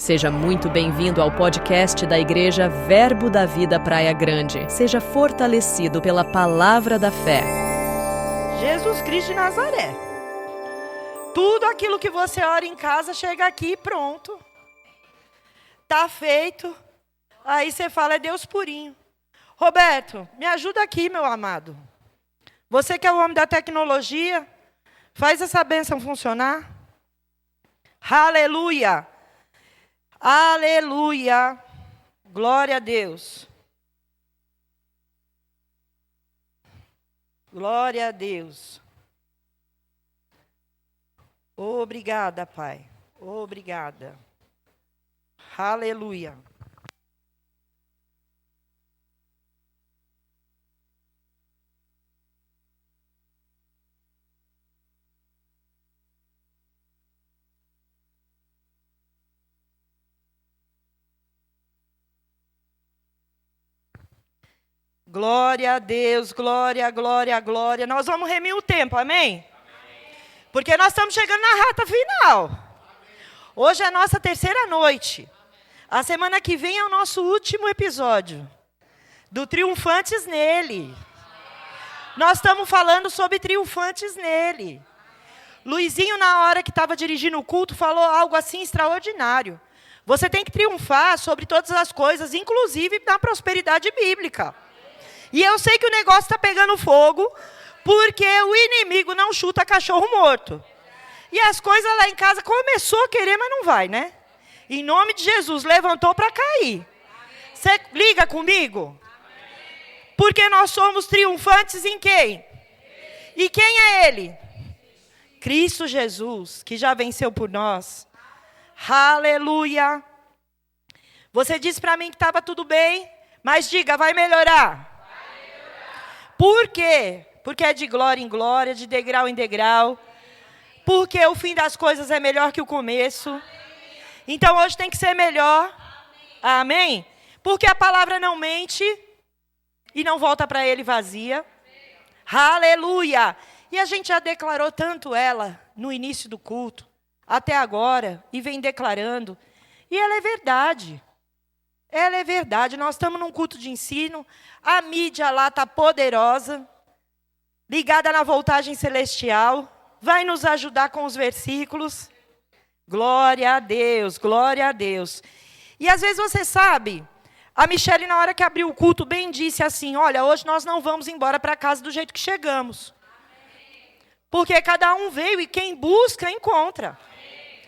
Seja muito bem-vindo ao podcast da Igreja Verbo da Vida Praia Grande. Seja fortalecido pela palavra da fé. Jesus Cristo de Nazaré. Tudo aquilo que você ora em casa chega aqui pronto. Tá feito. Aí você fala, é Deus purinho. Roberto, me ajuda aqui, meu amado. Você que é o homem da tecnologia, faz essa bênção funcionar. Aleluia. Aleluia. Glória a Deus. Glória a Deus. Obrigada, Pai. Obrigada. Aleluia. Glória a Deus, glória, glória, glória. Nós vamos remir o tempo, amém? Porque nós estamos chegando na reta final. Hoje é a nossa terceira noite. A semana que vem é o nosso último episódio do Triunfantes Nele. Nós estamos falando sobre triunfantes nele. Luizinho, na hora que estava dirigindo o culto, falou algo assim extraordinário. Você tem que triunfar sobre todas as coisas, inclusive na prosperidade bíblica. E eu sei que o negócio está pegando fogo, porque o inimigo não chuta cachorro morto. E as coisas lá em casa começou a querer, mas não vai, né? Em nome de Jesus, levantou para cair. Você liga comigo? Porque nós somos triunfantes em quem? E quem é Ele? Cristo Jesus, que já venceu por nós. Aleluia. Você disse para mim que estava tudo bem, mas diga, vai melhorar. Por quê? Porque é de glória em glória, de degrau em degrau. Porque o fim das coisas é melhor que o começo. Então hoje tem que ser melhor. Amém? Porque a palavra não mente e não volta para ele vazia. Aleluia! E a gente já declarou tanto ela no início do culto, até agora, e vem declarando. E ela é verdade. Ela é verdade. Nós estamos num culto de ensino. A mídia lá está poderosa, ligada na voltagem celestial. Vai nos ajudar com os versículos. Glória a Deus, glória a Deus. E às vezes você sabe, a Michele na hora que abriu o culto bem disse assim, olha, hoje nós não vamos embora para casa do jeito que chegamos. Porque cada um veio e quem busca, encontra.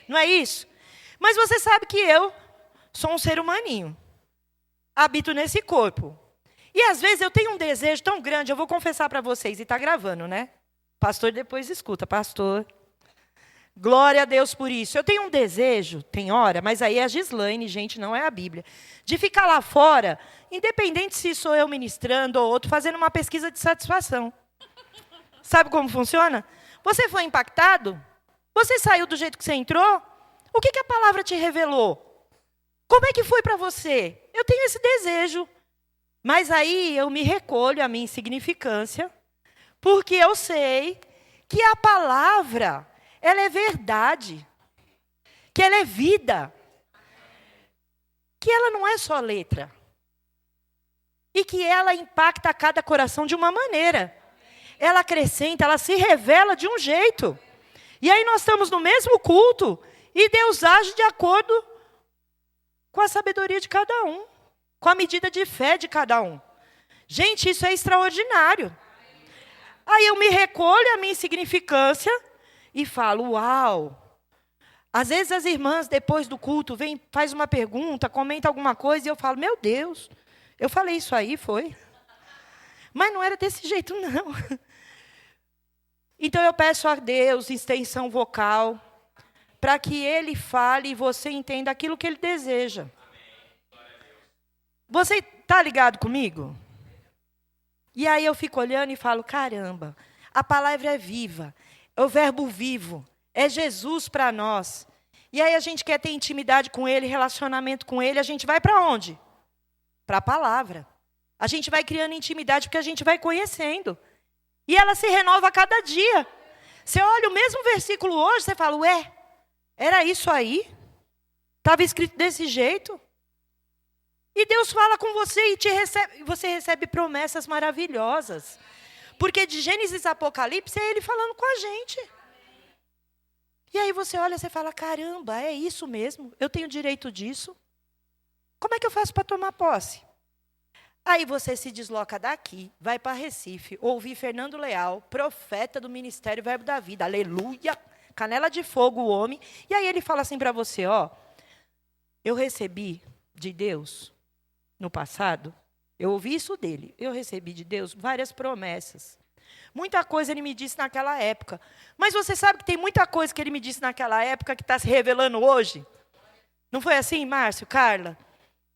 Não é isso? Mas você sabe que eu sou um ser humaninho. Habito nesse corpo. E às vezes eu tenho um desejo tão grande, eu vou confessar para vocês, e está gravando, né? Pastor depois escuta, pastor. Glória a Deus por isso. Eu tenho um desejo, tem hora, mas aí é a Gislaine, gente, não é a Bíblia. De ficar lá fora, independente se sou eu ministrando ou outro, fazendo uma pesquisa de satisfação. Sabe como funciona? Você foi impactado? Você saiu do jeito que você entrou? O que a palavra te revelou? Como é que foi para você? Eu tenho esse desejo. Mas aí eu me recolho à minha insignificância, porque eu sei que a palavra, ela é verdade, que ela é vida, que ela não é só letra, e que ela impacta cada coração de uma maneira. Ela acrescenta, ela se revela de um jeito. E aí nós estamos no mesmo culto, e Deus age de acordo com a sabedoria de cada um, com a medida de fé de cada um. Gente, isso é extraordinário. Aí eu me recolho à minha insignificância e falo, uau. Às vezes as irmãs, depois do culto, vêm, faz uma pergunta, comenta alguma coisa, e eu falo, meu Deus, eu falei isso aí, foi? Mas não era desse jeito, não. Então eu peço a Deus extensão vocal, para que Ele fale e você entenda aquilo que Ele deseja. Você está ligado comigo? E aí eu fico olhando e falo, caramba, a palavra é viva, é o verbo vivo, é Jesus para nós. E aí a gente quer ter intimidade com Ele, relacionamento com Ele, a gente vai para onde? Para a palavra. A gente vai criando intimidade porque a gente vai conhecendo. E ela se renova a cada dia. Você olha o mesmo versículo hoje, você fala, ué, era isso aí? Estava escrito desse jeito. E Deus fala com você e você recebe promessas maravilhosas. Porque de Gênesis a Apocalipse é Ele falando com a gente. E aí você olha e fala, caramba, é isso mesmo? Eu tenho direito disso? Como é que eu faço para tomar posse? Aí você se desloca daqui, vai para Recife, ouvir Fernando Leal, profeta do Ministério Verbo da Vida, aleluia, canela de fogo o homem. E aí ele fala assim para você, ó, eu recebi de Deus no passado, eu ouvi isso dele, eu recebi de Deus várias promessas. Muita coisa ele me disse naquela época. Mas você sabe que tem muita coisa que ele me disse naquela época que está se revelando hoje? Não foi assim, Márcio, Carla?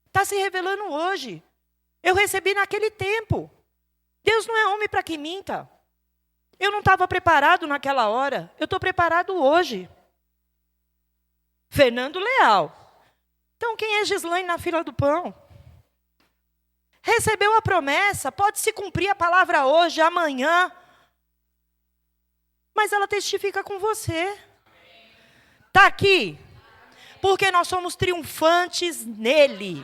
Está se revelando hoje. Eu recebi naquele tempo. Deus não é homem para que minta. Eu não estava preparado naquela hora. Eu estou preparado hoje. Fernando Leal. Então, quem é Gislaine na fila do pão? Recebeu a promessa, pode se cumprir a palavra hoje, amanhã. Mas ela testifica com você. Está aqui? Porque nós somos triunfantes nele.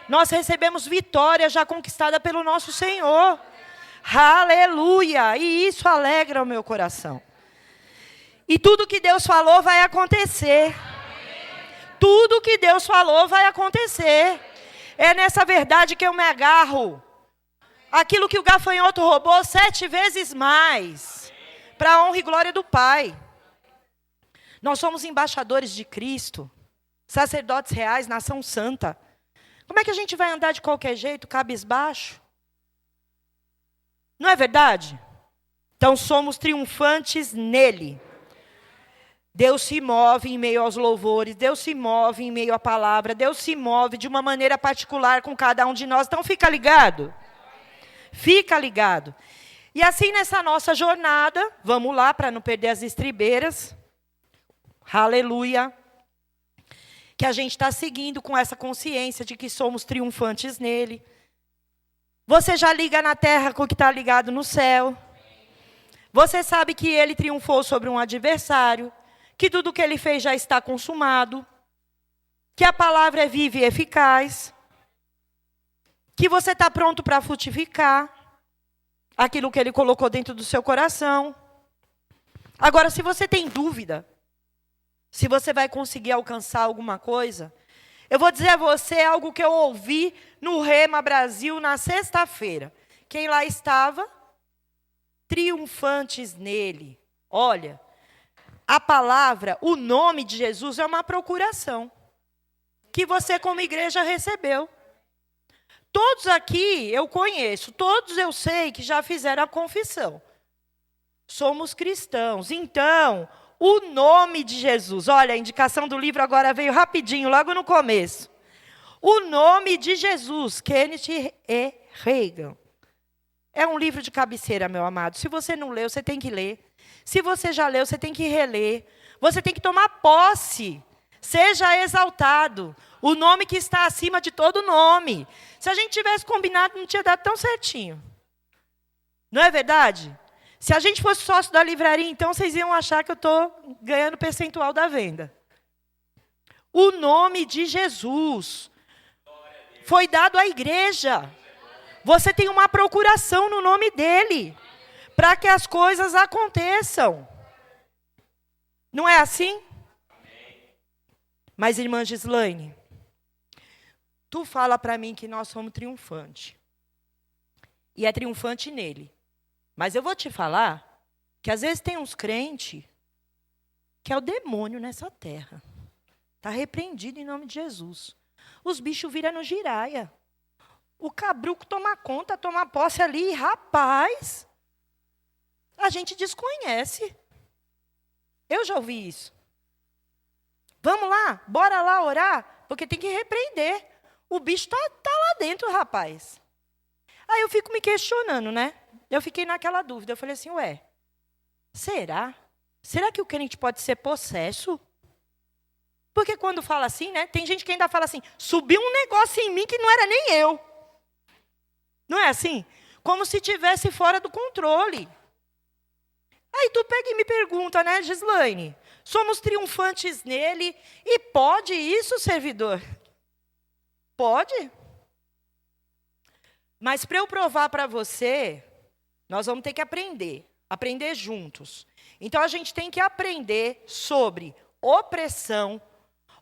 Nós recebemos vitória já conquistada pelo nosso Senhor. Aleluia! E isso alegra o meu coração. E tudo que Deus falou vai acontecer. Tudo que Deus falou vai acontecer. É nessa verdade que eu me agarro. Aquilo que o gafanhoto roubou 7 vezes mais. Para a honra e glória do Pai. Nós somos embaixadores de Cristo. Sacerdotes reais, nação santa. Como é que a gente vai andar de qualquer jeito, cabisbaixo? Não é verdade? Então somos triunfantes nele. Deus se move em meio aos louvores, Deus se move em meio à palavra, Deus se move de uma maneira particular com cada um de nós. Então fica ligado. Fica ligado. E assim nessa nossa jornada, vamos lá para não perder as estribeiras. Aleluia. Que a gente está seguindo com essa consciência de que somos triunfantes nele. Você já liga na terra com o que está ligado no céu. Você sabe que ele triunfou sobre um adversário. Que tudo que ele fez já está consumado. Que a palavra é viva e eficaz. Que você está pronto para frutificar aquilo que ele colocou dentro do seu coração. Agora, se você tem dúvida, se você vai conseguir alcançar alguma coisa, eu vou dizer a você algo que eu ouvi no Rema Brasil na sexta-feira. Quem lá estava? Triunfantes nele. Olha, a palavra, o nome de Jesus é uma procuração que você como igreja recebeu. Todos aqui eu conheço, todos eu sei que já fizeram a confissão. Somos cristãos. Então, o nome de Jesus, olha, a indicação do livro agora veio rapidinho, logo no começo. O nome de Jesus, Kenneth E. Reagan. É um livro de cabeceira, meu amado. Se você não leu, você tem que ler. Se você já leu, você tem que reler. Você tem que tomar posse. Seja exaltado. O nome que está acima de todo nome. Se a gente tivesse combinado, não tinha dado tão certinho. Não é verdade? Se a gente fosse sócio da livraria, então vocês iam achar que eu estou ganhando percentual da venda. O nome de Jesus foi dado à igreja. Você tem uma procuração no nome dele, para que as coisas aconteçam. Não é assim? Mas, irmã Gislaine, tu fala para mim que nós somos triunfantes. E é triunfante nele. Mas eu vou te falar que às vezes tem uns crentes que é o demônio nessa terra. Está repreendido em nome de Jesus. Os bichos viram no giraia. O cabruco toma conta, toma posse ali. Rapaz, a gente desconhece. Eu já ouvi isso. Vamos lá, bora lá orar, porque tem que repreender. O bicho tá lá dentro, rapaz. Aí eu fico me questionando, né? Eu fiquei naquela dúvida. Eu falei assim, ué, será? Será que o crente pode ser possesso? Porque quando fala assim, né? Tem gente que ainda fala assim, subiu um negócio em mim que não era nem eu. Não é assim? Como se estivesse fora do controle. Aí tu pega e me pergunta, né, Gislaine? somos triunfantes nele. E pode isso, servidor? Pode. Mas para eu provar para você, nós vamos ter que aprender juntos. Então a gente tem que aprender sobre opressão,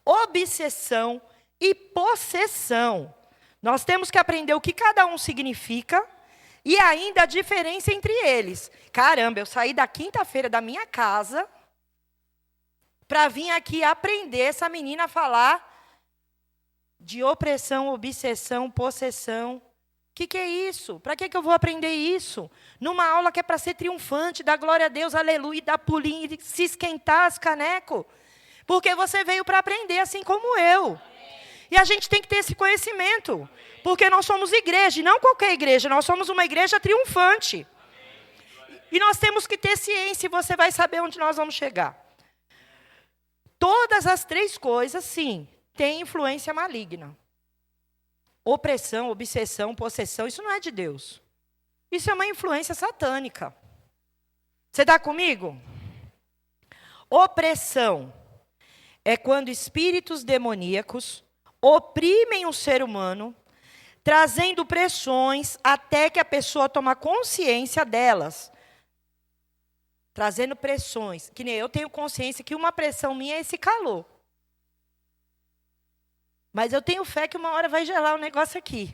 obsessão e possessão. Nós temos que aprender o que cada um significa e ainda a diferença entre eles. Caramba, eu saí da quinta-feira da minha casa para vir aqui aprender essa menina a falar de opressão, obsessão, possessão. O que é isso? Para que eu vou aprender isso? Numa aula que é para ser triunfante, dar glória a Deus, aleluia, dar pulinho, se esquentar as canecos. Porque você veio para aprender, assim como eu. E a gente tem que ter esse conhecimento. Porque nós somos igreja, e não qualquer igreja. Nós somos uma igreja triunfante. E nós temos que ter ciência, e você vai saber onde nós vamos chegar. Todas as três coisas, sim, têm influência maligna. Opressão, obsessão, possessão, isso não é de Deus. Isso é uma influência satânica. Você está comigo? Opressão é quando espíritos demoníacos oprimem o ser humano, trazendo pressões até que a pessoa toma consciência delas. Trazendo pressões, que nem eu tenho consciência que uma pressão minha é esse calor. Mas eu tenho fé que uma hora vai gelar um negócio aqui.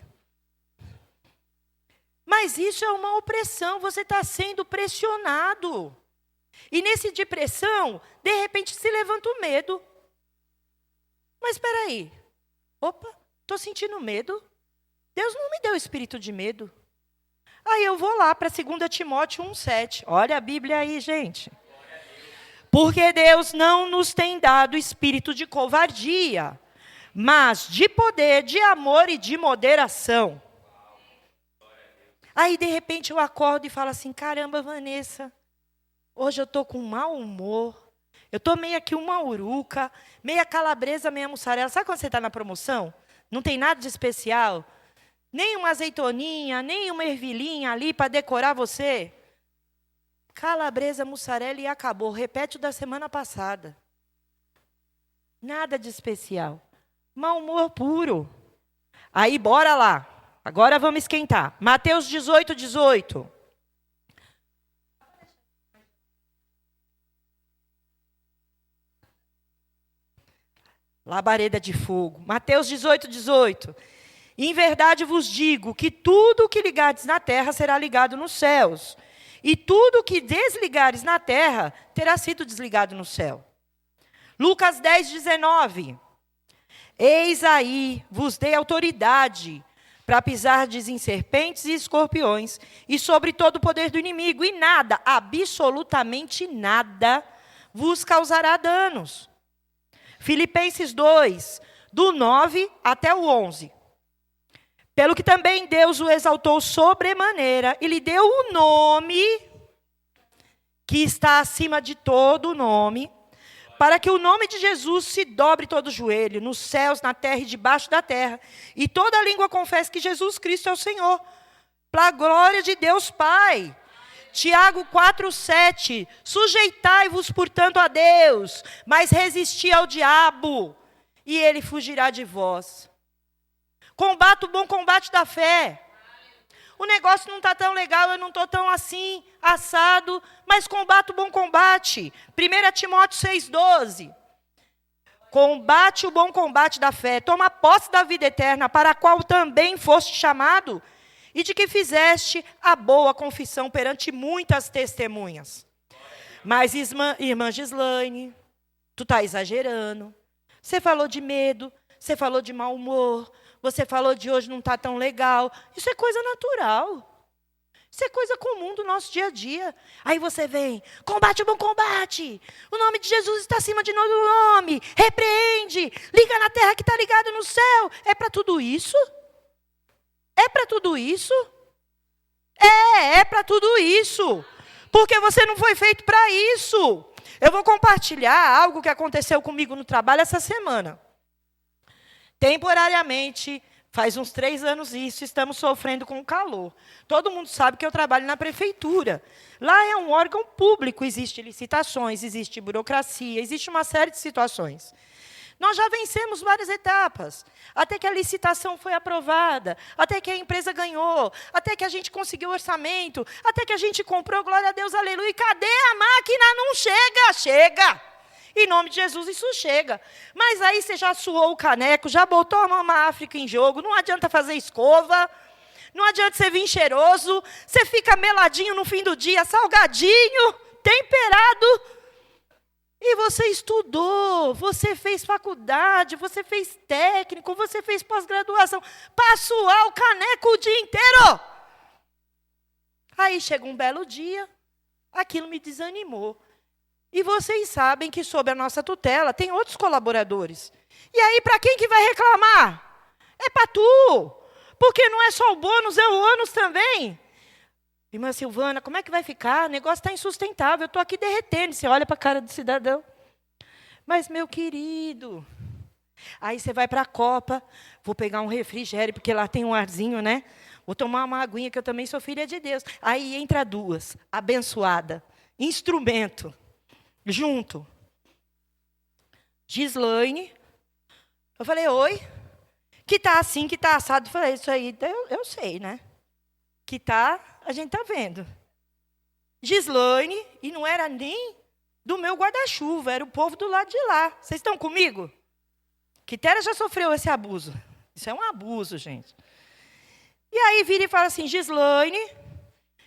Mas isso é uma opressão, você está sendo pressionado. E nesse de pressão, de repente se levanta o medo. Mas espera aí. Opa, estou sentindo medo. Deus não me deu espírito de medo. Aí eu vou lá para 2 Timóteo 1,7. Olha a Bíblia aí, gente. Porque Deus não nos tem dado espírito de covardia, mas de poder, de amor e de moderação. Aí, de repente, eu acordo e falo assim, caramba, Vanessa, hoje eu estou com mau humor, eu estou meio aqui uma uruca, meia calabresa, meia mussarela. Sabe quando você está na promoção? Não tem nada de especial? Nem uma azeitoninha, nem uma ervilhinha ali para decorar você? Calabresa, mussarela e acabou. Repete o da semana passada. Nada de especial. Mau humor puro. Aí, bora lá. Agora vamos esquentar. Mateus 18:18. Labareda de fogo. Mateus 18:18. Em verdade vos digo que tudo o que ligardes na terra será ligado nos céus. E tudo o que desligares na terra terá sido desligado no céu. Lucas 10:19. Eis aí, vos dei autoridade para pisardes em serpentes e escorpiões, e sobre todo o poder do inimigo, e nada, absolutamente nada, vos causará danos. Filipenses 2, do 9 até o 11. Pelo que também Deus o exaltou sobremaneira, e lhe deu o nome que está acima de todo o nome, para que o nome de Jesus se dobre todo o joelho, nos céus, na terra e debaixo da terra, e toda língua confesse que Jesus Cristo é o Senhor, para a glória de Deus Pai. Tiago 4:7, sujeitai-vos, portanto, a Deus, mas resisti ao diabo, e ele fugirá de vós. Combata o bom combate da fé. O negócio não está tão legal, eu não estou tão assim, assado, mas combate o bom combate. 1 Timóteo 6:12. Combate o bom combate da fé, toma posse da vida eterna, para a qual também foste chamado, e de que fizeste a boa confissão perante muitas testemunhas. Mas, irmã Gislaine, tu está exagerando. Você falou de medo, você falou de mau humor, você falou de hoje não está tão legal. Isso é coisa natural. Isso é coisa comum do nosso dia a dia. Aí você vem, combate o bom combate. O nome de Jesus está acima de todo nome. Repreende. Liga na terra que está ligado no céu. É para tudo isso? É para tudo isso? É para tudo isso. Porque você não foi feito para isso. Eu vou compartilhar algo que aconteceu comigo no trabalho essa semana. Temporariamente, Faz uns 3 anos isso, estamos sofrendo com o calor. Todo mundo sabe que eu trabalho na prefeitura. Lá é um órgão público, existe licitações, existe burocracia, existe uma série de situações. Nós já vencemos várias etapas, até que a licitação foi aprovada, até que a empresa ganhou, até que a gente conseguiu orçamento, até que a gente comprou, glória a Deus, aleluia. E cadê a máquina? Não chega, chega. Em nome de Jesus, isso chega. Mas aí você já suou o caneco, já botou a Mama África em jogo, não adianta fazer escova, não adianta você vir cheiroso, você fica meladinho no fim do dia, salgadinho, temperado. E você estudou, você fez faculdade, você fez técnico, você fez pós-graduação, para suar o caneco o dia inteiro. Aí chega um belo dia, aquilo me desanimou. E vocês sabem que sob a nossa tutela tem outros colaboradores. E aí para quem que vai reclamar? É para tu, porque não é só o bônus, é o ônus também. Irmã Silvana, como é que vai ficar? O negócio está insustentável, eu estou aqui derretendo. Você olha para a cara do cidadão. Mas, meu querido, aí você vai para a Copa, vou pegar um refrigério, porque lá tem um arzinho, né? Vou tomar uma aguinha, que eu também sou filha de Deus. Aí entra 2, abençoada, instrumento, junto. Gislaine, eu falei, oi, que tá assim, que tá assado. Eu falei, isso aí eu sei, né? Que tá, a gente tá vendo. Gislaine, e não era nem do meu guarda-chuva, era o povo do lado de lá. Vocês estão comigo? Quitéria já sofreu esse abuso. Isso é um abuso, gente. E aí vira e fala assim, Gislaine,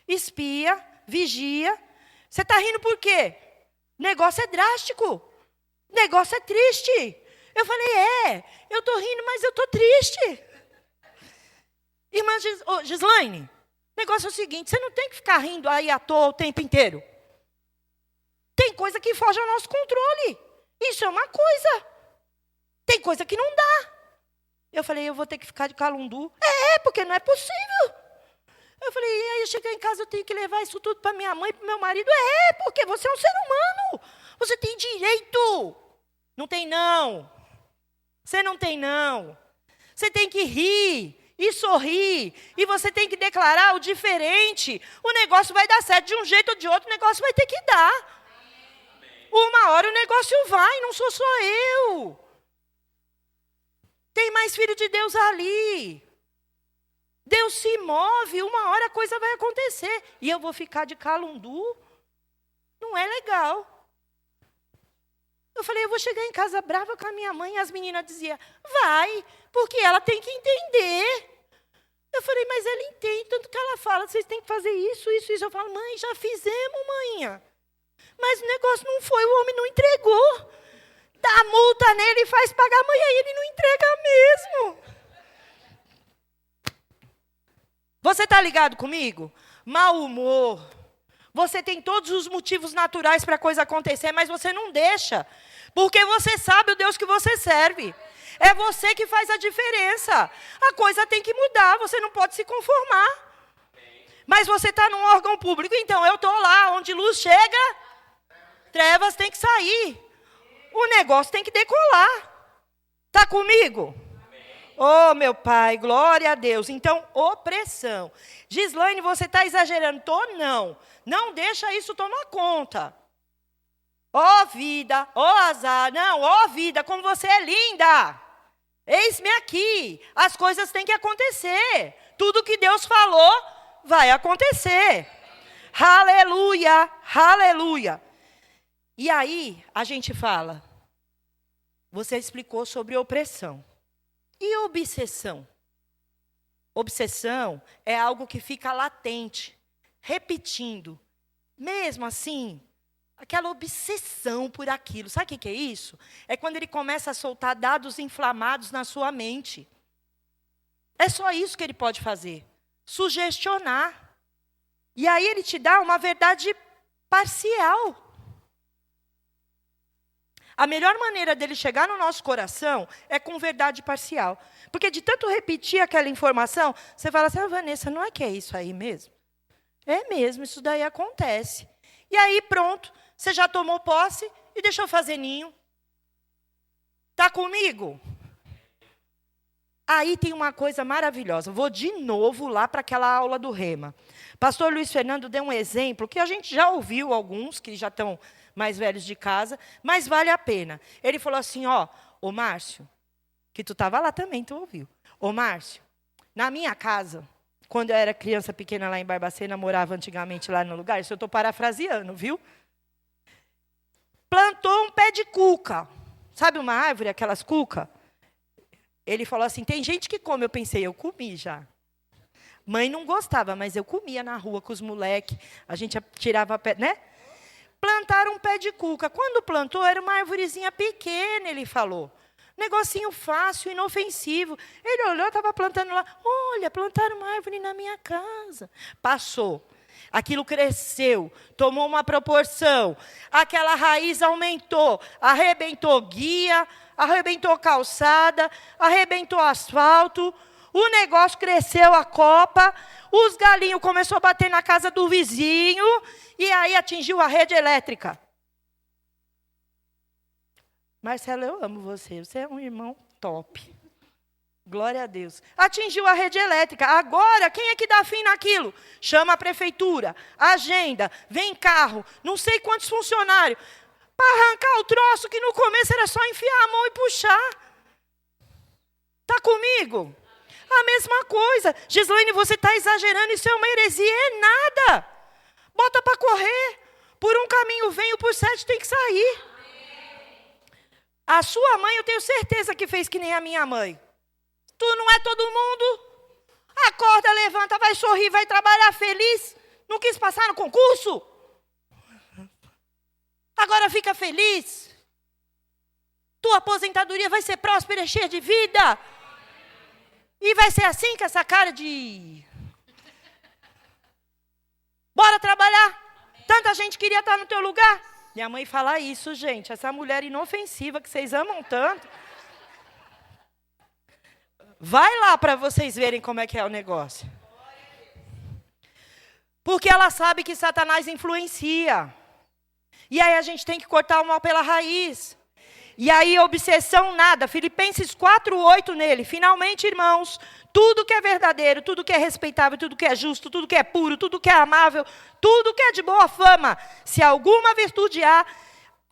espia, vigia. Você está rindo por quê? Negócio é drástico. Negócio é triste. Eu falei, eu estou rindo, mas eu estou triste. Irmã Gislaine, o negócio é o seguinte, você não tem que ficar rindo aí à toa o tempo inteiro. Tem coisa que foge ao nosso controle. Isso é uma coisa. Tem coisa que não dá. Eu falei, eu vou ter que ficar de calundu. Porque não é possível. Eu falei, e aí eu cheguei em casa, eu tenho que levar isso tudo para minha mãe e para o meu marido. Porque você é um ser humano. Você tem direito. Não tem não. Você não tem não. Você tem que rir e sorrir. E você tem que declarar o diferente. O negócio vai dar certo de um jeito ou de outro. O negócio vai ter que dar. Uma hora o negócio vai, não sou só eu. Tem mais filho de Deus ali. Deus se move, uma hora a coisa vai acontecer. E eu vou ficar de calundu? Não é legal. Eu falei, eu vou chegar em casa brava com a minha mãe. E as meninas diziam, vai, porque ela tem que entender. Eu falei, mas ela entende, tanto que ela fala, vocês têm que fazer isso, isso, isso. Eu falo, mãe, já fizemos, mãe. Mas o negócio não foi, o homem não entregou. Dá multa nele e faz pagar, mãe, aí ele não entrega mesmo. Você está ligado comigo? Mau humor. Você tem todos os motivos naturais para a coisa acontecer, mas você não deixa. Porque você sabe o Deus que você serve. É você que faz a diferença. A coisa tem que mudar, você não pode se conformar. Mas você está num órgão público, então eu estou lá, onde luz chega, trevas tem que sair. O negócio tem que decolar. Está comigo? Oh, meu pai, glória a Deus. Então, opressão. Gislaine, você está exagerando? Não. Não deixa isso tomar conta. Ó vida, ó azar. Não, ó vida, como você é linda. Eis-me aqui. As coisas têm que acontecer. Tudo que Deus falou vai acontecer. Aleluia, aleluia. E aí, a gente fala, você explicou sobre opressão. E obsessão? Obsessão é algo que fica latente, repetindo. Mesmo assim, aquela obsessão por aquilo. Sabe o que é isso? É quando ele começa a soltar dados inflamados na sua mente. É só isso que ele pode fazer. Sugestionar. E aí ele te dá uma verdade parcial. A melhor maneira dele chegar no nosso coração é com verdade parcial. Porque de tanto repetir aquela informação, você fala assim, Vanessa, não é que é isso aí mesmo? É mesmo, isso daí acontece. E aí pronto, você já tomou posse e deixou fazer ninho. Está comigo? Aí tem uma coisa maravilhosa. Vou de novo lá para aquela aula do Rema. Pastor Luiz Fernando deu um exemplo que a gente já ouviu alguns, que já estão mais velhos de casa, mas vale a pena. Ele falou assim, ô Márcio, que tu estava lá também, tu ouviu. Ô Márcio, na minha casa, quando eu era criança pequena lá em Barbacena, morava antigamente lá no lugar, isso eu estou parafraseando, viu? Plantou um pé de cuca. Sabe uma árvore, aquelas cuca? Ele falou assim, tem gente que come. Eu pensei, eu comi já. Mãe não gostava, mas eu comia na rua com os moleques. A gente tirava pé, né? Plantaram um pé de cuca. Quando plantou, era uma árvorezinha pequena, ele falou. Negocinho fácil, inofensivo. Ele olhou, estava plantando lá. Olha, plantaram uma árvore na minha casa. Passou. Aquilo cresceu, tomou uma proporção. Aquela raiz aumentou, arrebentou guia, arrebentou calçada, arrebentou asfalto. O negócio cresceu a copa, os galinhos começaram a bater na casa do vizinho e aí atingiu a rede elétrica. Marcelo, eu amo você, você é um irmão top. Glória a Deus. Atingiu a rede elétrica. Agora, quem é que dá fim naquilo? Chama a prefeitura, agenda, vem carro, não sei quantos funcionários. Para arrancar o troço que no começo era só enfiar a mão e puxar. Está comigo? A mesma coisa. Gislaine, você está exagerando, isso é uma heresia. É nada. Bota para correr. Por um caminho vem, por 7 tem que sair. A sua mãe, eu tenho certeza que fez que nem a minha mãe. Tu não é todo mundo. Acorda, levanta, vai sorrir, vai trabalhar feliz. Não quis passar no concurso? Agora fica feliz. Tua aposentadoria vai ser próspera e cheia de vida. E vai ser assim, com essa cara de... Bora trabalhar. Tanta gente queria estar no teu lugar. Minha mãe fala isso, gente. Essa mulher inofensiva que vocês amam tanto. Vai lá para vocês verem como é que é o negócio. Porque ela sabe que Satanás influencia. E aí a gente tem que cortar o mal pela raiz. E aí obsessão nada. Filipenses 4:8 nele. Finalmente, irmãos, tudo que é verdadeiro, tudo que é respeitável, tudo que é justo, tudo que é puro, tudo que é amável, tudo que é de boa fama, se alguma virtude há,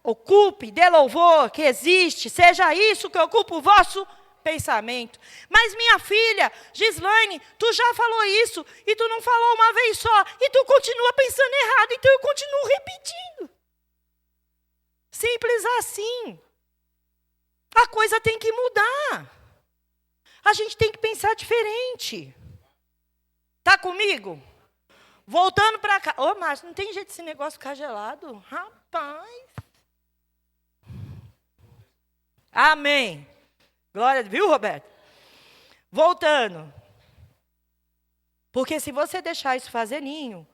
ocupe, dê louvor, que existe, seja isso que ocupa o vosso pensamento. Mas minha filha, Gislaine, tu já falou isso, e tu não falou uma vez só, e tu continua pensando errado, então eu continuo repetindo. Simples assim. A coisa tem que mudar. A gente tem que pensar diferente. Tá comigo? Voltando para cá. Ô, Márcio, não tem jeito desse negócio ficar gelado? Rapaz. Amém. Glória a Deus. Viu, Roberto? Voltando. Porque se você deixar isso fazer ninho,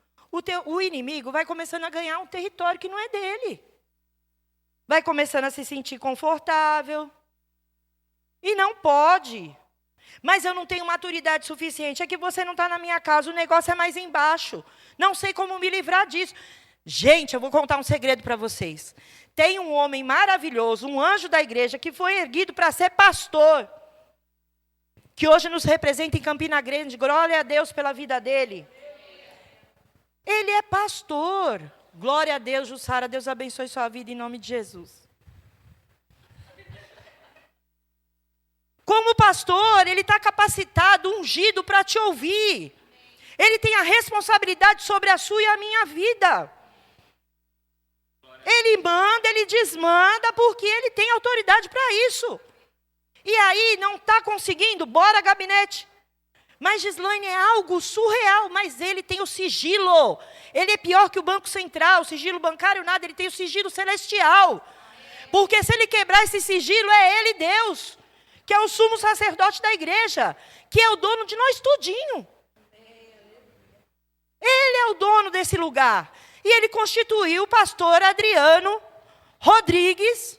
o inimigo vai começando a ganhar um território que não é dele. Vai começando a se sentir confortável. E não pode. Mas eu não tenho maturidade suficiente. É que você não está na minha casa, o negócio é mais embaixo. Não sei como me livrar disso. Gente, eu vou contar um segredo para vocês. Tem um homem maravilhoso, um anjo da igreja, que foi erguido para ser pastor. Que hoje nos representa em Campina Grande. Glória a Deus pela vida dele. Ele é pastor. Glória a Deus, Jussara. Deus abençoe sua vida em nome de Jesus. Como pastor, ele está capacitado, ungido para te ouvir. Ele tem a responsabilidade sobre a sua e a minha vida. Ele manda, ele desmanda, porque ele tem autoridade para isso. E aí, não está conseguindo? Bora, gabinete. Mas Gislaine é algo surreal, mas ele tem o sigilo. Ele é pior que o Banco Central, o sigilo bancário nada, ele tem o sigilo celestial. Porque se ele quebrar esse sigilo, é ele Deus, que é o sumo sacerdote da igreja, que é o dono de nós tudinho. Ele é o dono desse lugar. E ele constituiu o pastor Adriano Rodrigues.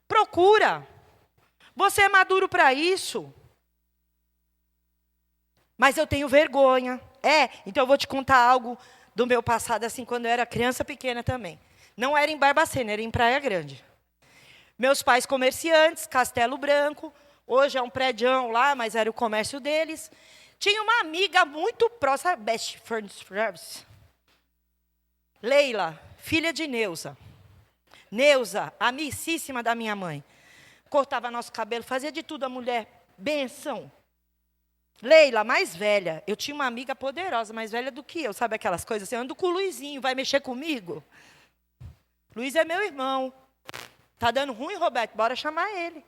Procura. Você é maduro para isso. Mas eu tenho vergonha. Então eu vou te contar algo do meu passado, assim, quando eu era criança pequena também. Não era em Barbacena, era em Praia Grande. Meus pais comerciantes, Castelo Branco, Hoje é um prédião lá, mas era o comércio deles. Tinha uma amiga muito próxima, best friends. Leila, filha de Neuza. Neuza, amicíssima da minha mãe. Cortava nosso cabelo, fazia de tudo a mulher. Benção. Leila, mais velha. Eu tinha uma amiga poderosa, mais velha do que eu. Sabe aquelas coisas assim? Eu ando com o Luizinho, vai mexer comigo? Luiz é meu irmão. Tá dando ruim, Roberto? Bora chamar ele.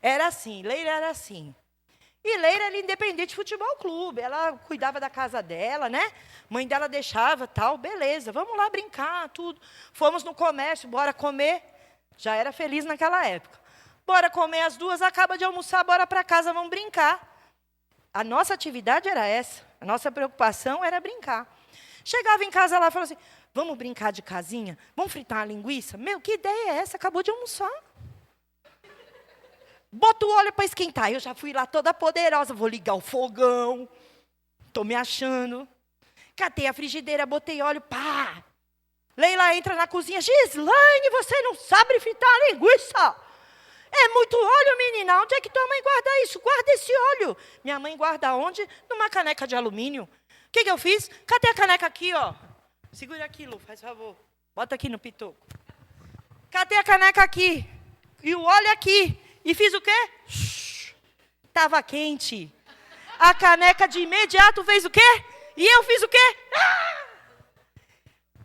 Era assim, Leila era assim. E Leila era independente de futebol clube. Ela cuidava da casa dela, né? Mãe dela deixava, tal, beleza. Vamos lá brincar, tudo. Fomos no comércio, bora comer. Já era feliz naquela época. Bora comer as duas, acaba de almoçar, bora para casa, vamos brincar. A nossa atividade era essa. A nossa preocupação era brincar. Chegava em casa, ela falou assim, vamos brincar de casinha? Vamos fritar uma linguiça? Meu, que ideia é essa? Acabou de almoçar. Bota o óleo para esquentar. Eu já fui lá toda poderosa. Vou ligar o fogão. Estou me achando. Catei a frigideira, botei óleo. Pá! Leila entra na cozinha. Gislaine, você não sabe fritar a linguiça? É muito óleo, menina. Onde é que tua mãe guarda isso? Guarda esse óleo. Minha mãe guarda onde? Numa caneca de alumínio. O que eu fiz? Catei a caneca aqui, ó. Segura aqui, Lu, faz favor. Bota aqui no pitoco. Catei a caneca aqui. E o óleo aqui. E fiz o quê? Estava quente. A caneca de imediato fez o quê? E eu fiz o quê?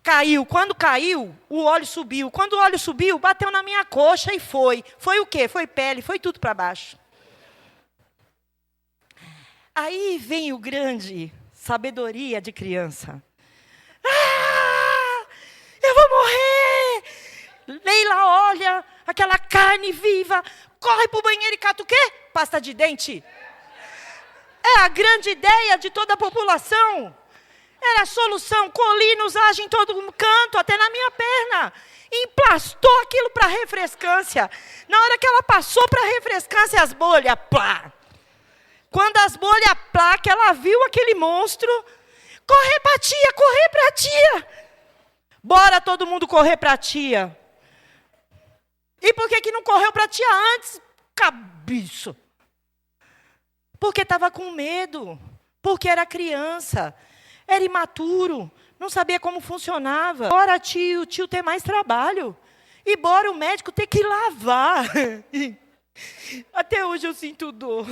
Caiu. Quando caiu, o óleo subiu. Quando o óleo subiu, bateu na minha coxa e foi. Foi o quê? Foi pele, foi tudo para baixo. Aí vem o grande sabedoria de criança. Eu vou morrer! Leila olha aquela carne viva, corre para o banheiro e cata o quê? Pasta de dente. É a grande ideia de toda a população. Era a solução. Colinos agem em todo canto, até na minha perna. Emplastou aquilo para refrescância. Na hora que ela passou para refrescância, as bolhas, plá. Quando as bolhas, plá, que ela viu aquele monstro, correr para a tia, correr para a tia. Bora todo mundo correr para a tia. E por que não correu para a tia antes? Cabiço. Porque estava com medo. Porque era criança. Era imaturo. Não sabia como funcionava. Bora tio ter mais trabalho. E bora o médico ter que lavar. Até hoje eu sinto dor.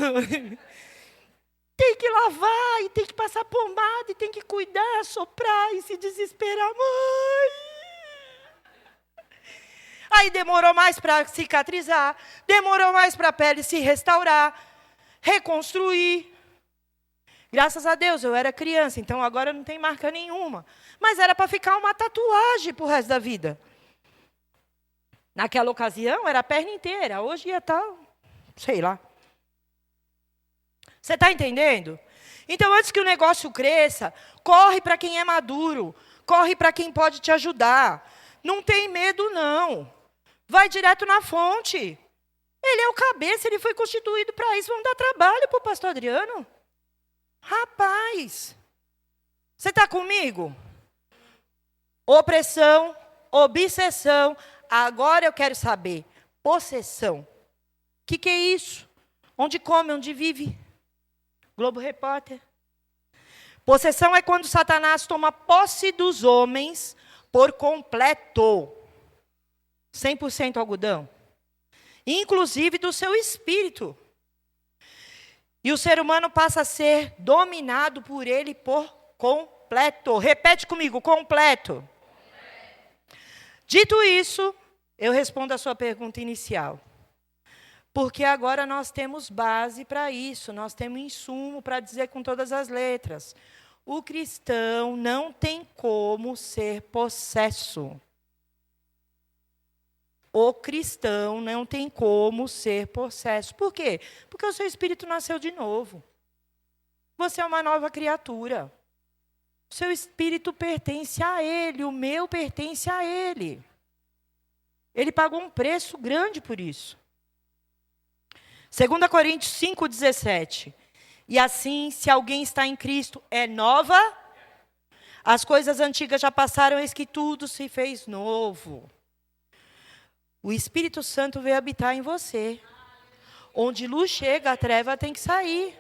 Tem que lavar, e tem que passar pomada, e tem que cuidar, soprar e se desesperar. Mãe! Aí demorou mais para cicatrizar, demorou mais para a pele se restaurar, reconstruir. Graças a Deus, eu era criança, então agora não tem marca nenhuma. Mas era para ficar uma tatuagem para o resto da vida. Naquela ocasião, era a perna inteira. Hoje ia estar, sei lá. Você está entendendo? Então, antes que o negócio cresça, corre para quem é maduro. Corre para quem pode te ajudar. Não tem medo, não. Vai direto na fonte. Ele é o cabeça, ele foi constituído para isso. Vamos dar trabalho para o pastor Adriano. Rapaz, você está comigo? Opressão, obsessão. Agora eu quero saber, possessão. O que é isso? Onde come, onde vive? Globo Repórter. Possessão é quando Satanás toma posse dos homens por completo. 100% algodão. Inclusive do seu espírito. E o ser humano passa a ser dominado por ele por completo. Repete comigo, completo. Dito isso, eu respondo a sua pergunta inicial. Porque agora nós temos base para isso, nós temos insumo para dizer com todas as letras. O cristão não tem como ser possesso. O cristão não tem como ser possesso. Por quê? Porque o seu espírito nasceu de novo. Você é uma nova criatura. O seu espírito pertence a ele, o meu pertence a ele. Ele pagou um preço grande por isso. 2 Coríntios 5,17. E assim, se alguém está em Cristo, é nova. As coisas antigas já passaram, eis que tudo se fez novo. O Espírito Santo veio habitar em você. Onde luz chega, a treva tem que sair.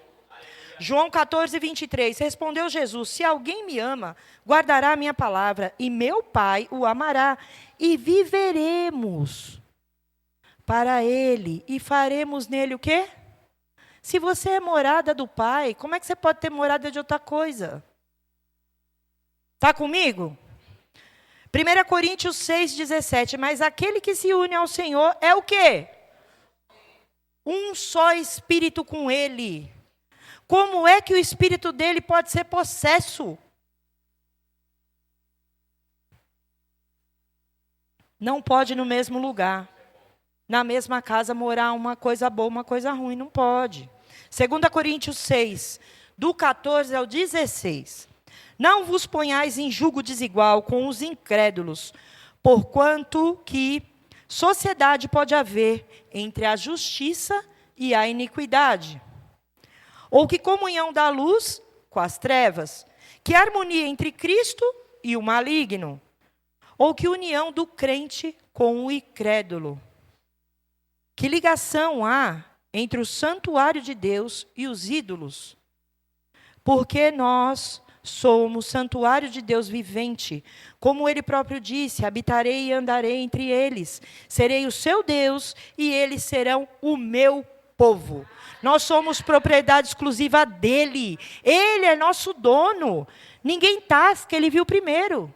João 14, 23. Respondeu Jesus: se alguém me ama, guardará a minha palavra, e meu Pai o amará, e viveremos para ele, e faremos nele o quê? Se você é morada do Pai, como é que você pode ter morada de outra coisa? Está comigo? 1 Coríntios 6, 17. Mas aquele que se une ao Senhor é o quê? Um só espírito com ele. Como é que o espírito dele pode ser possesso? Não pode no mesmo lugar. Na mesma casa morar uma coisa boa, uma coisa ruim, não pode. 2 Coríntios 6, do 14 ao 16. Não vos ponhais em julgo desigual com os incrédulos, porquanto que sociedade pode haver entre a justiça e a iniquidade. Ou que comunhão da luz com as trevas, que harmonia entre Cristo e o maligno, ou que união do crente com o incrédulo. Que ligação há entre o santuário de Deus e os ídolos? Porque nós somos santuário de Deus vivente. Como ele próprio disse, habitarei e andarei entre eles. Serei o seu Deus e eles serão o meu povo. Nós somos propriedade exclusiva dele. Ele é nosso dono. Ninguém tasca, ele viu primeiro.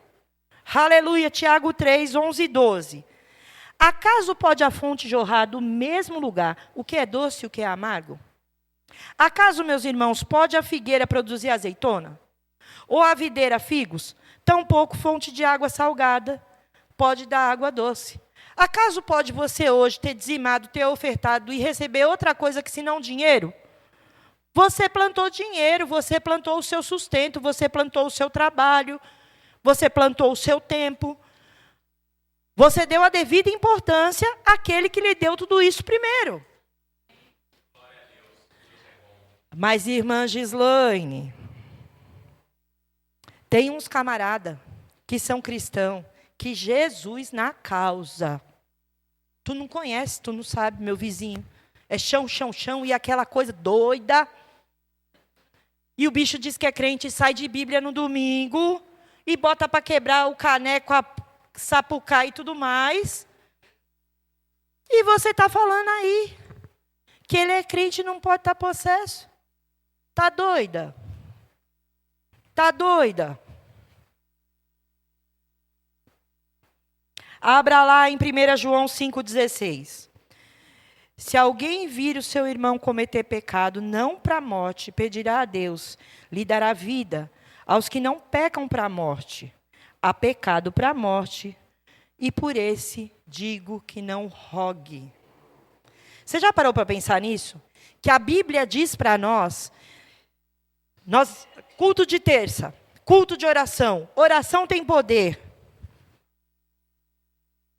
Aleluia, Tiago 3, 11 e 12. Acaso pode a fonte jorrar do mesmo lugar o que é doce e o que é amargo? Acaso, meus irmãos, pode a figueira produzir azeitona? Ou a videira figos? Tampouco fonte de água salgada pode dar água doce. Acaso pode você hoje ter dizimado, ter ofertado e receber outra coisa que senão dinheiro? Você plantou dinheiro, você plantou o seu sustento, você plantou o seu trabalho, você plantou o seu tempo. Você deu a devida importância àquele que lhe deu tudo isso primeiro. Mas, irmã Gislaine, tem uns camarada que são cristãos, que Jesus na causa. Tu não conhece, tu não sabe, meu vizinho. É chão, chão, chão e aquela coisa doida. E o bicho diz que é crente e sai de Bíblia no domingo e bota para quebrar o caneco, a sapucar e tudo mais. E você está falando aí que ele é crente e não pode estar possesso. Está doida? Está doida? Abra lá em 1 João 5,16. Se alguém vir o seu irmão cometer pecado, não para a morte, pedirá a Deus, lhe dará vida. Aos que não pecam para a morte, há pecado para a morte, e por esse digo que não rogue. Você já parou para pensar nisso? Que a Bíblia diz para nós, culto de terça, culto de oração, oração tem poder.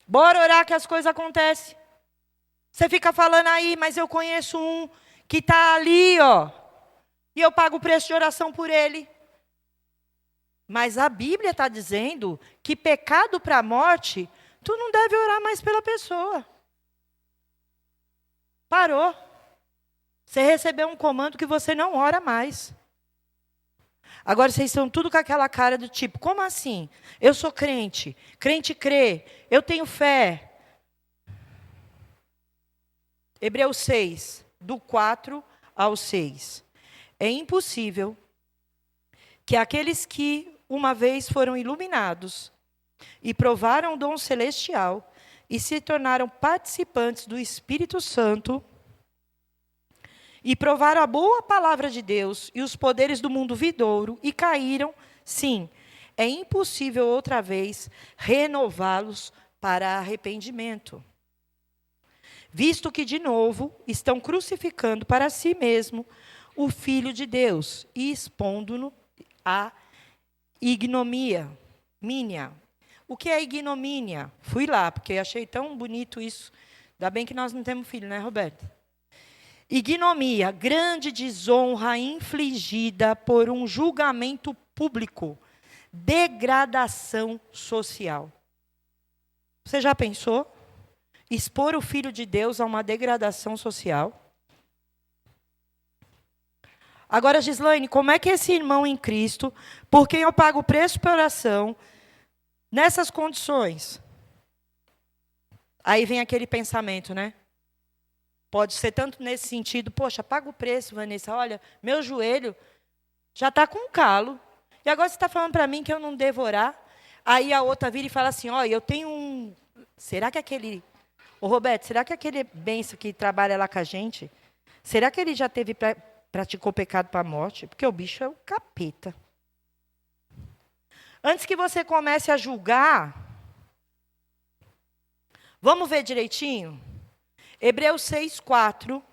Bora orar que as coisas acontecem. Você fica falando aí, mas eu conheço um que está ali, ó, e eu pago o preço de oração por ele. Mas a Bíblia está dizendo que pecado para a morte, tu não deve orar mais pela pessoa. Parou. Você recebeu um comando que você não ora mais. Agora vocês estão tudo com aquela cara do tipo, como assim? Eu sou crente, crente crê, eu tenho fé. Hebreus 6, do 4 ao 6. É impossível que aqueles que uma vez foram iluminados e provaram o dom celestial e se tornaram participantes do Espírito Santo e provaram a boa palavra de Deus e os poderes do mundo vindouro e caíram, sim, é impossível outra vez renová-los para arrependimento. Visto que, de novo, estão crucificando para si mesmo o Filho de Deus e expondo-no à ignomínia. O que é ignomínia? Fui lá, porque achei tão bonito isso. Ainda bem que nós não temos filho, né, Roberto? Ignomia, grande desonra infligida por um julgamento público. Degradação social. Você já pensou? Expor o Filho de Deus a uma degradação social? Agora, Gislaine, como é que esse irmão em Cristo, por quem eu pago o preço por oração, nessas condições? Aí vem aquele pensamento, né? Pode ser tanto nesse sentido, poxa, paga o preço, Vanessa, olha, meu joelho já está com calo. E agora você está falando para mim que eu não devo orar? Aí a outra vira e fala assim, olha, eu tenho um... Será que aquele... Ô, Roberto, será que aquele benção que trabalha lá com a gente, será que ele já praticou pecado para a morte? Porque o bicho é o capeta. Antes que você comece a julgar, vamos ver direitinho? Hebreus 6:4.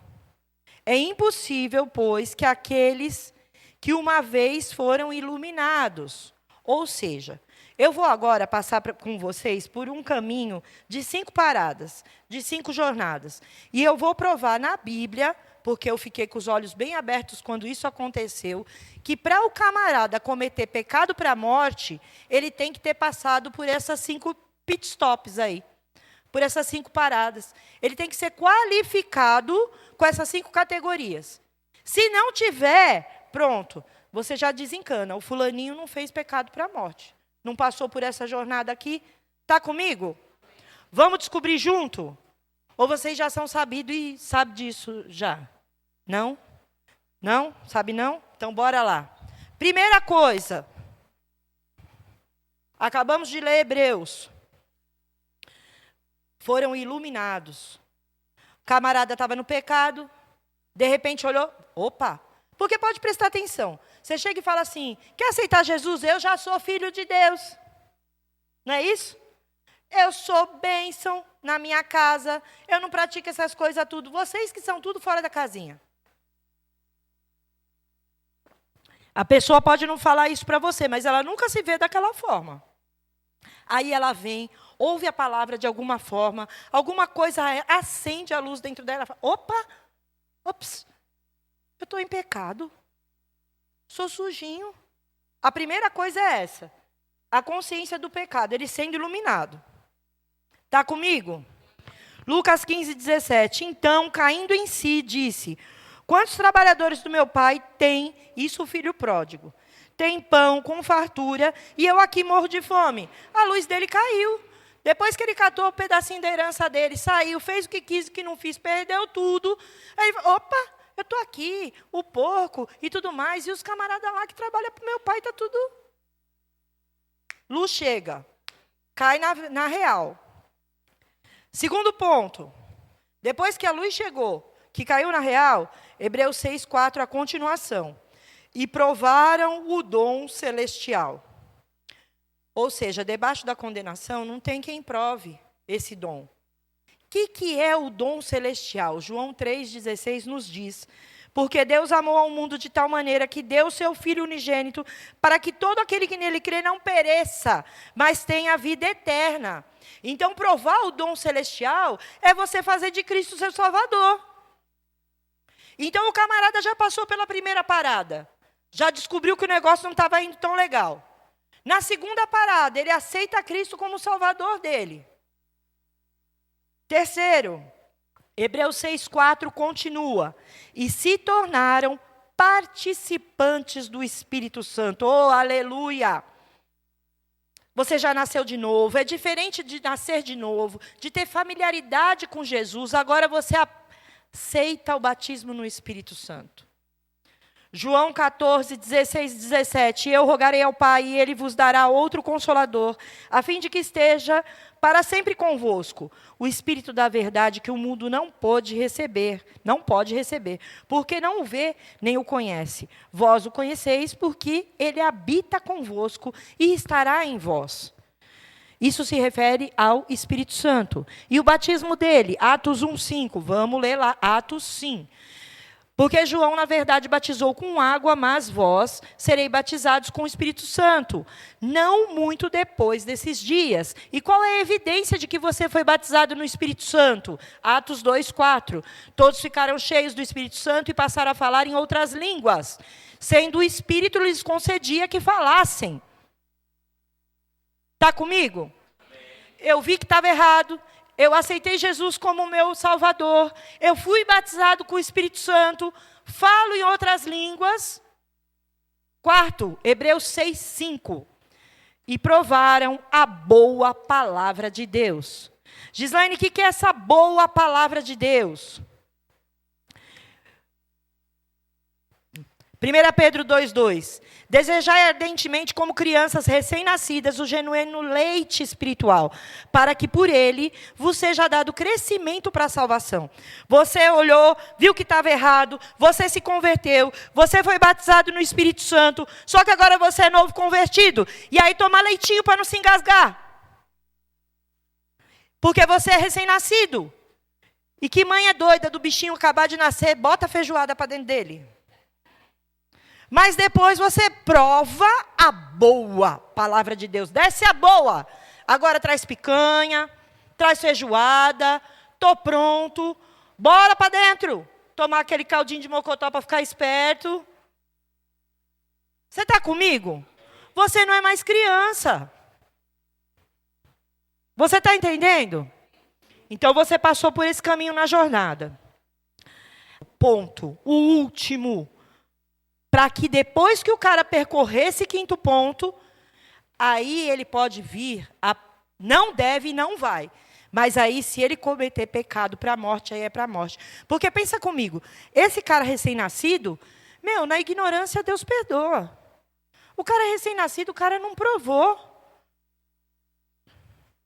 É impossível, pois, que aqueles que uma vez foram iluminados. Ou seja, eu vou agora passar com vocês por um caminho de 5 paradas, de 5 jornadas. E eu vou provar na Bíblia, porque eu fiquei com os olhos bem abertos quando isso aconteceu, que para o camarada cometer pecado para a morte, ele tem que ter passado por essas 5 pit stops aí. Por essas 5 paradas. Ele tem que ser qualificado com essas 5 categorias. Se não tiver, pronto, você já desencana. O fulaninho não fez pecado para a morte. Não passou por essa jornada aqui. Está comigo? Vamos descobrir junto? Ou vocês já são sabidos e sabem disso já? Não? Não? Sabe não? Então, bora lá. Primeira coisa. Acabamos de ler Hebreus. Foram iluminados. O camarada estava no pecado, de repente olhou, opa, porque pode prestar atenção. Você chega e fala assim, quer aceitar Jesus? Eu já sou filho de Deus. Não é isso? Eu sou bênção na minha casa, eu não pratico essas coisas tudo. Vocês que são tudo fora da casinha. A pessoa pode não falar isso para você, mas ela nunca se vê daquela forma. Aí ela vem, ouve a palavra de alguma forma, alguma coisa acende a luz dentro dela. Fala, ops, eu estou em pecado, sou sujinho. A primeira coisa é essa, a consciência do pecado, ele sendo iluminado. Está comigo? Lucas 15:17. Então, caindo em si, disse, quantos trabalhadores do meu pai têm, isso o filho pródigo, tem pão com fartura, e eu aqui morro de fome. A luz dele caiu. Depois que ele catou o pedacinho da herança dele, saiu, fez o que quis, o que não fiz, perdeu tudo. Aí, opa, eu estou aqui, o porco e tudo mais, e os camaradas lá que trabalham para o meu pai, está tudo... Luz chega, cai na real. Segundo ponto, depois que a luz chegou, que caiu na real, Hebreus 6:4, a continuação. E provaram o dom celestial. Ou seja, debaixo da condenação não tem quem prove esse dom. O que é o dom celestial? João 3,16 nos diz, porque Deus amou ao mundo de tal maneira que deu o seu Filho unigênito, para que todo aquele que nele crê não pereça, mas tenha vida eterna. Então, provar o dom celestial é você fazer de Cristo seu Salvador. Então, o camarada já passou pela primeira parada. Já descobriu que o negócio não estava indo tão legal. Na segunda parada, ele aceita Cristo como Salvador dele. Terceiro, Hebreus 6:4 continua. E se tornaram participantes do Espírito Santo. Oh, aleluia! Você já nasceu de novo. É diferente de nascer de novo, de ter familiaridade com Jesus. Agora você aceita o batismo no Espírito Santo. João 14:16-17. Eu rogarei ao Pai, e Ele vos dará outro Consolador, a fim de que esteja para sempre convosco. O Espírito da verdade que o mundo não pode receber, porque não o vê nem o conhece. Vós o conheceis, porque Ele habita convosco e estará em vós. Isso se refere ao Espírito Santo. E o batismo dele, Atos 1:5. Vamos ler lá, Atos sim. Porque João, na verdade, batizou com água, mas vós sereis batizados com o Espírito Santo, não muito depois desses dias. E qual é a evidência de que você foi batizado no Espírito Santo? Atos 2:4. Todos ficaram cheios do Espírito Santo e passaram a falar em outras línguas, sendo o Espírito lhes concedia que falassem. Está comigo? Eu vi que estava errado. eu aceitei Jesus como meu Salvador, eu fui batizado com o Espírito Santo, falo em outras línguas. Quarto, Hebreus 6:5. E provaram a boa palavra de Deus. Gislaine, o que é essa boa palavra de Deus? 1 Pedro 2:2. Desejai ardentemente como crianças recém-nascidas o genuíno leite espiritual, para que por ele vos seja dado crescimento para a salvação. Você olhou, viu que estava errado, você se converteu, você foi batizado no Espírito Santo, só que agora você é novo convertido, e aí toma leitinho para não se engasgar. Porque você é recém-nascido. E que mãe é doida do bichinho acabar de nascer, bota feijoada para dentro dele. Mas depois você prova a boa palavra de Deus. Desce a boa. Agora traz picanha, traz feijoada, tô pronto. Bora para dentro. Tomar aquele caldinho de mocotó para ficar esperto. Você está comigo? Você não é mais criança. Você está entendendo? Então você passou por esse caminho na jornada. Ponto. O último. Para que depois que o cara percorrer esse quinto ponto, aí ele pode vir, não deve e não vai. Mas aí, se ele cometer pecado para a morte, aí é para a morte. Porque pensa comigo, esse cara recém-nascido, na ignorância Deus perdoa. O cara recém-nascido, o cara não provou.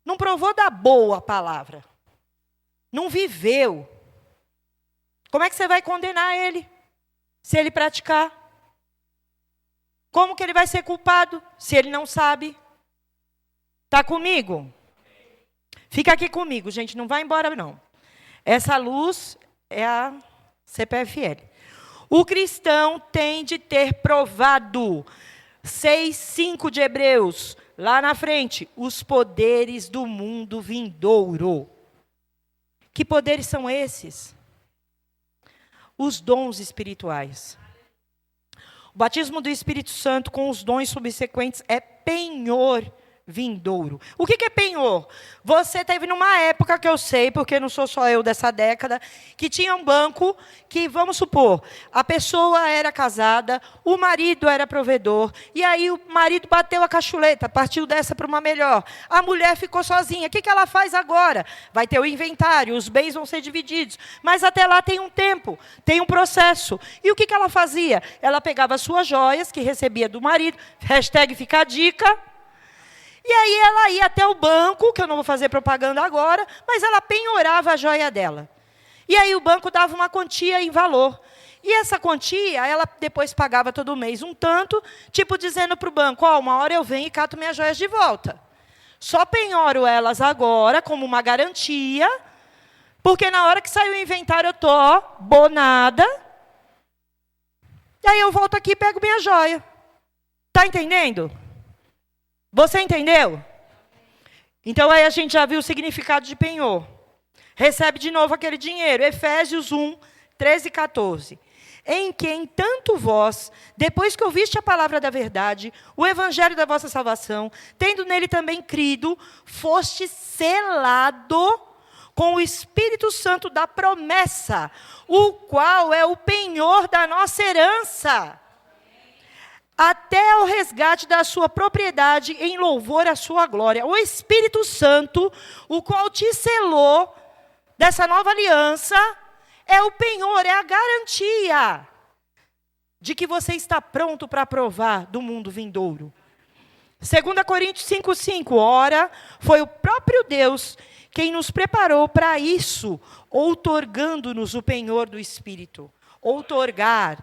Não provou da boa palavra. Não viveu. Como é que você vai condenar ele, se ele praticar? Como que ele vai ser culpado, se ele não sabe? Está comigo? Fica aqui comigo, gente, não vai embora não. Essa luz é a CPFL. O cristão tem de ter provado, 6:5 de Hebreus, lá na frente, os poderes do mundo vindouro. Que poderes são esses? Os dons espirituais. O batismo do Espírito Santo com os dons subsequentes é penhor vindouro. O que é penhor? Você teve numa época que eu sei, porque não sou só eu dessa década, que tinha um banco que, vamos supor, a pessoa era casada, o marido era provedor, e aí o marido bateu a cachuleta, partiu dessa para uma melhor. A mulher ficou sozinha. O que ela faz agora? Vai ter o inventário, os bens vão ser divididos, mas até lá tem um tempo, tem um processo. E o que ela fazia? Ela pegava as suas joias, que recebia do marido, #fica a dica, e aí ela ia até o banco, que eu não vou fazer propaganda agora, mas ela penhorava a joia dela. E aí o banco dava uma quantia em valor. E essa quantia, ela depois pagava todo mês um tanto, tipo dizendo para o banco, uma hora eu venho e cato minhas joias de volta. Só penhoro elas agora, como uma garantia, porque na hora que sair o inventário eu estou bonada. E aí eu volto aqui e pego minha joia. Está entendendo? Você entendeu? Então aí a gente já viu o significado de penhor. Recebe de novo aquele dinheiro. Efésios 1:13-14. Em quem tanto vós, depois que ouviste a palavra da verdade, o evangelho da vossa salvação, tendo nele também crido, foste selado com o Espírito Santo da promessa, o qual é o penhor da nossa herança, até o resgate da sua propriedade em louvor à sua glória. O Espírito Santo, o qual te selou dessa nova aliança, é o penhor, é a garantia de que você está pronto para provar do mundo vindouro. 2 Coríntios 5:5. Ora, foi o próprio Deus quem nos preparou para isso, outorgando-nos o penhor do Espírito. Outorgar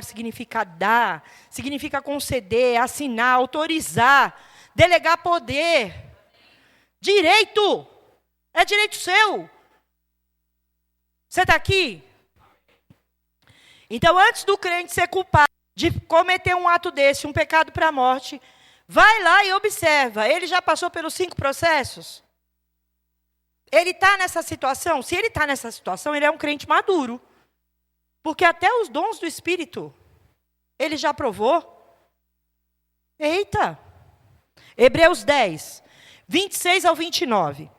significa dar, significa conceder, assinar, autorizar, delegar poder. Direito, é direito seu. Você está aqui? Então, antes do crente ser culpado de cometer um ato desse, um pecado para a morte, vai lá e observa. Ele já passou pelos 5 processos? Ele está nessa situação? Se ele está nessa situação, ele é um crente maduro. Porque até os dons do Espírito, ele já provou. Eita! Hebreus 10, 26-29.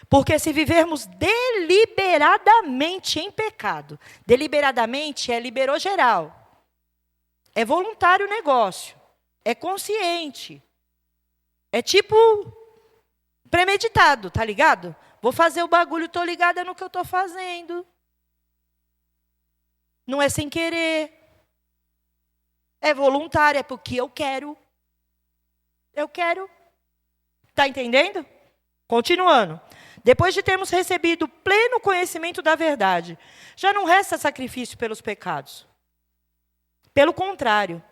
Porque se vivermos deliberadamente em pecado, deliberadamente é liberou geral, é voluntário o negócio, é consciente, é tipo premeditado, tá ligado? Vou fazer o bagulho, estou ligada no que eu estou fazendo. Não é sem querer. É voluntário, é porque eu quero. Eu quero. Está entendendo? Continuando. Depois de termos recebido pleno conhecimento da verdade, já não resta sacrifício pelos pecados. Pelo contrário,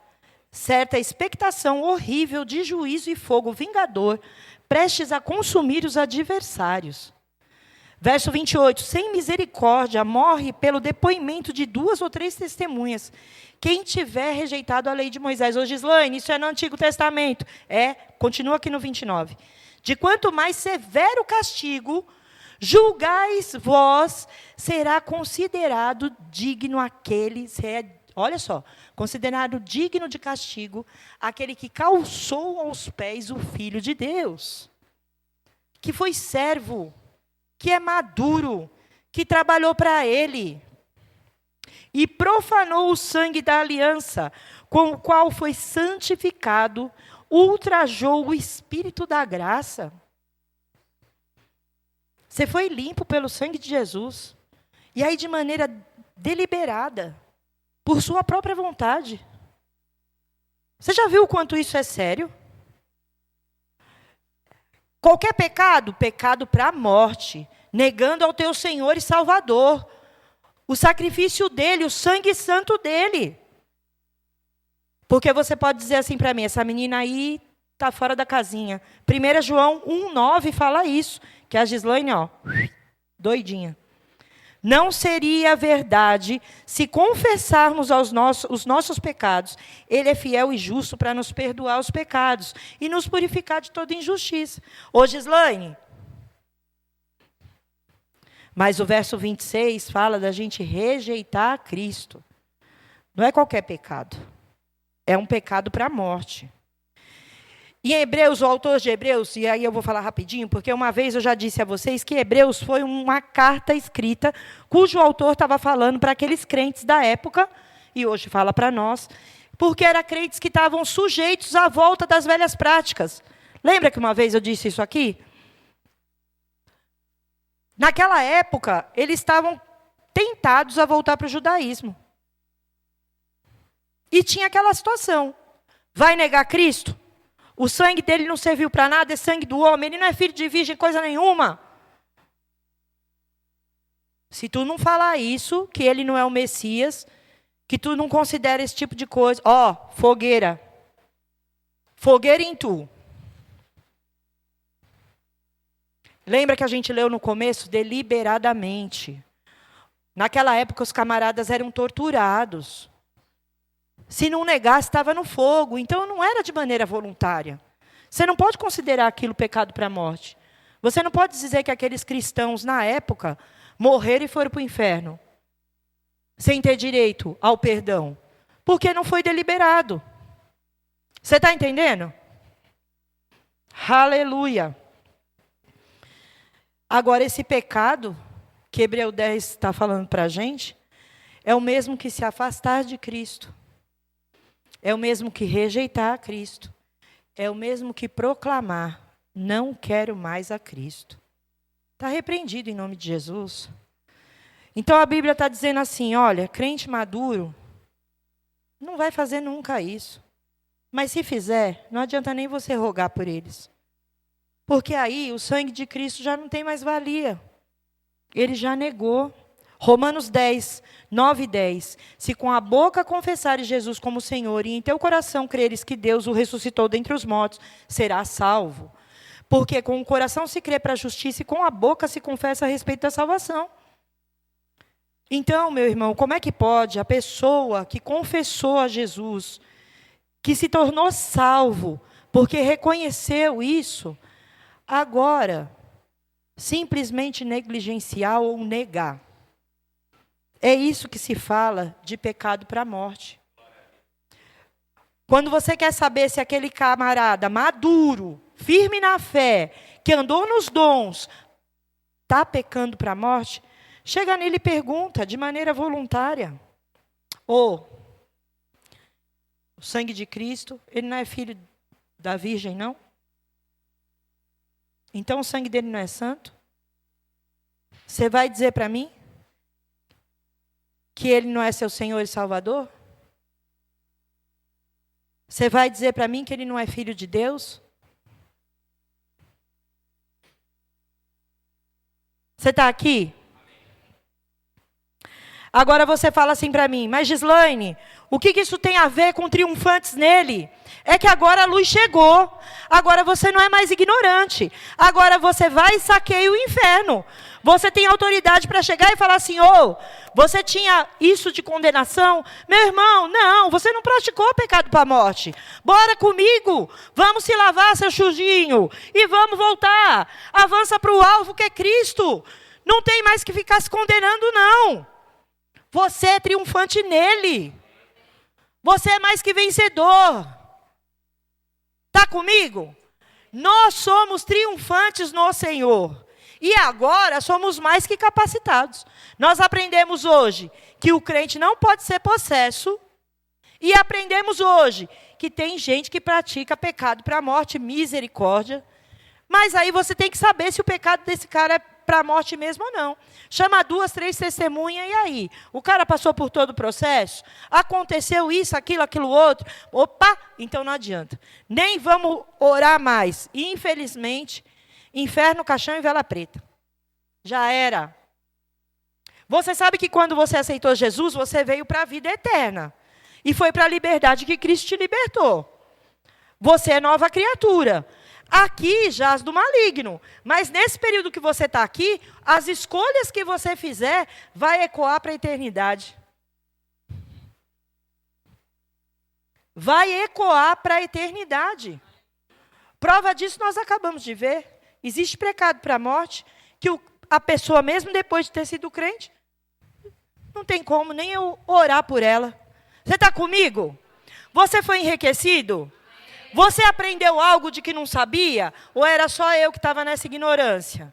certa expectação horrível de juízo e fogo vingador, prestes a consumir os adversários. Verso 28, sem misericórdia, morre pelo depoimento de 2 ou 3 testemunhas. Quem tiver rejeitado a lei de Moisés. Ô Gislaine, isso é no Antigo Testamento. Continua aqui no 29. De quanto mais severo castigo, julgais vós, será considerado digno aquele, olha só, considerado digno de castigo, aquele que calçou aos pés o Filho de Deus, que foi servo, que é maduro, que trabalhou para ele, e profanou o sangue da aliança, com o qual foi santificado, ultrajou o Espírito da graça. Você foi limpo pelo sangue de Jesus, e aí de maneira deliberada, por sua própria vontade. Você já viu o quanto isso é sério? Qualquer pecado, pecado para a morte, negando ao teu Senhor e Salvador, o sacrifício dele, o sangue santo dele. Porque você pode dizer assim para mim, essa menina aí está fora da casinha. 1 João 1,9 fala isso, que a Gislaine, doidinha. Não seria verdade se confessarmos os nossos pecados. Ele é fiel e justo para nos perdoar os pecados e nos purificar de toda injustiça. Ô Gislaine, mas o verso 26 fala da gente rejeitar a Cristo. Não é qualquer pecado. É um pecado para a morte. E em Hebreus, o autor de Hebreus, e aí eu vou falar rapidinho, porque uma vez eu já disse a vocês que Hebreus foi uma carta escrita, cujo autor estava falando para aqueles crentes da época, e hoje fala para nós, porque eram crentes que estavam sujeitos à volta das velhas práticas. Lembra que uma vez eu disse isso aqui? Naquela época, eles estavam tentados a voltar para o judaísmo. E tinha aquela situação. Vai negar Cristo? O sangue dele não serviu para nada, é sangue do homem. Ele não é filho de virgem, coisa nenhuma. Se tu não falar isso, que ele não é o Messias, que tu não considera esse tipo de coisa, fogueira. Fogueira em tu. Lembra que a gente leu no começo? Deliberadamente. Naquela época, os camaradas eram torturados. Se não negasse, estava no fogo. Então, não era de maneira voluntária. Você não pode considerar aquilo pecado para a morte. Você não pode dizer que aqueles cristãos, na época, morreram e foram para o inferno, sem ter direito ao perdão. Porque não foi deliberado. Você está entendendo? Aleluia. Agora, esse pecado, que Hebreus 10 está falando para a gente, é o mesmo que se afastar de Cristo. É o mesmo que rejeitar a Cristo. É o mesmo que proclamar, não quero mais a Cristo. Está repreendido em nome de Jesus. Então a Bíblia está dizendo assim, olha, crente maduro não vai fazer nunca isso. Mas se fizer, não adianta nem você rogar por eles. Porque aí o sangue de Cristo já não tem mais valia. Ele já negou. Romanos 10, 9 e 10. Se com a boca confessares Jesus como Senhor e em teu coração creres que Deus o ressuscitou dentre os mortos, serás salvo. Porque com o coração se crê para a justiça e com a boca se confessa a respeito da salvação. Então, meu irmão, como é que pode a pessoa que confessou a Jesus, que se tornou salvo, porque reconheceu isso, agora simplesmente negligenciar ou negar? É isso que se fala de pecado para a morte. Quando você quer saber se aquele camarada maduro, firme na fé, que andou nos dons, está pecando para a morte, chega nele e pergunta de maneira voluntária. O sangue de Cristo, ele não é filho da Virgem, não? Então o sangue dele não é santo? Você vai dizer para mim que ele não é seu Senhor e Salvador? Você vai dizer para mim que ele não é filho de Deus? Você está aqui? Agora você fala assim para mim, mas Gislaine, o que isso tem a ver com triunfantes nele? É que agora a luz chegou, agora você não é mais ignorante, agora você vai e saqueia o inferno. Você tem autoridade para chegar e falar assim, você tinha isso de condenação? Meu irmão, não, você não praticou pecado para a morte. Bora comigo, vamos se lavar, seu chujinho, e vamos voltar. Avança para o alvo que é Cristo. Não tem mais que ficar se condenando, não. Você é triunfante nele. Você é mais que vencedor. Está comigo? Nós somos triunfantes no Senhor. E agora somos mais que capacitados. Nós aprendemos hoje que o crente não pode ser possesso. E aprendemos hoje que tem gente que pratica pecado para a morte, misericórdia. Mas aí você tem que saber se o pecado desse cara é para a morte mesmo ou não. Chama 2, 3 testemunhas, e aí? O cara passou por todo o processo? Aconteceu isso, aquilo outro? Opa, então não adianta. Nem vamos orar mais. E, infelizmente, inferno, caixão e vela preta. Já era. Você sabe que quando você aceitou Jesus, você veio para a vida eterna. E foi para a liberdade que Cristo te libertou. Você é nova criatura. Aqui jaz do maligno, mas nesse período que você está aqui, as escolhas que você fizer vai ecoar para a eternidade. Vai ecoar para a eternidade. Prova disso nós acabamos de ver. Existe pecado para a morte, que a pessoa, mesmo depois de ter sido crente, não tem como nem eu orar por ela. Você está comigo? Você foi enriquecido? Você aprendeu algo de que não sabia? Ou era só eu que estava nessa ignorância?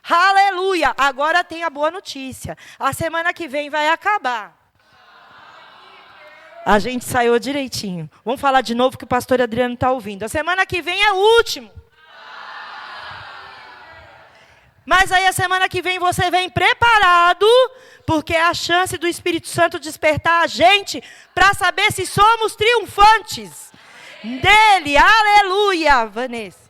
Aleluia! Agora tem a boa notícia. A semana que vem vai acabar. A gente saiu direitinho. Vamos falar de novo que o pastor Adriano está ouvindo. A semana que vem é o último. Mas aí a semana que vem você vem preparado, porque é a chance do Espírito Santo despertar a gente para saber se somos triunfantes dele. Aleluia, Vanessa.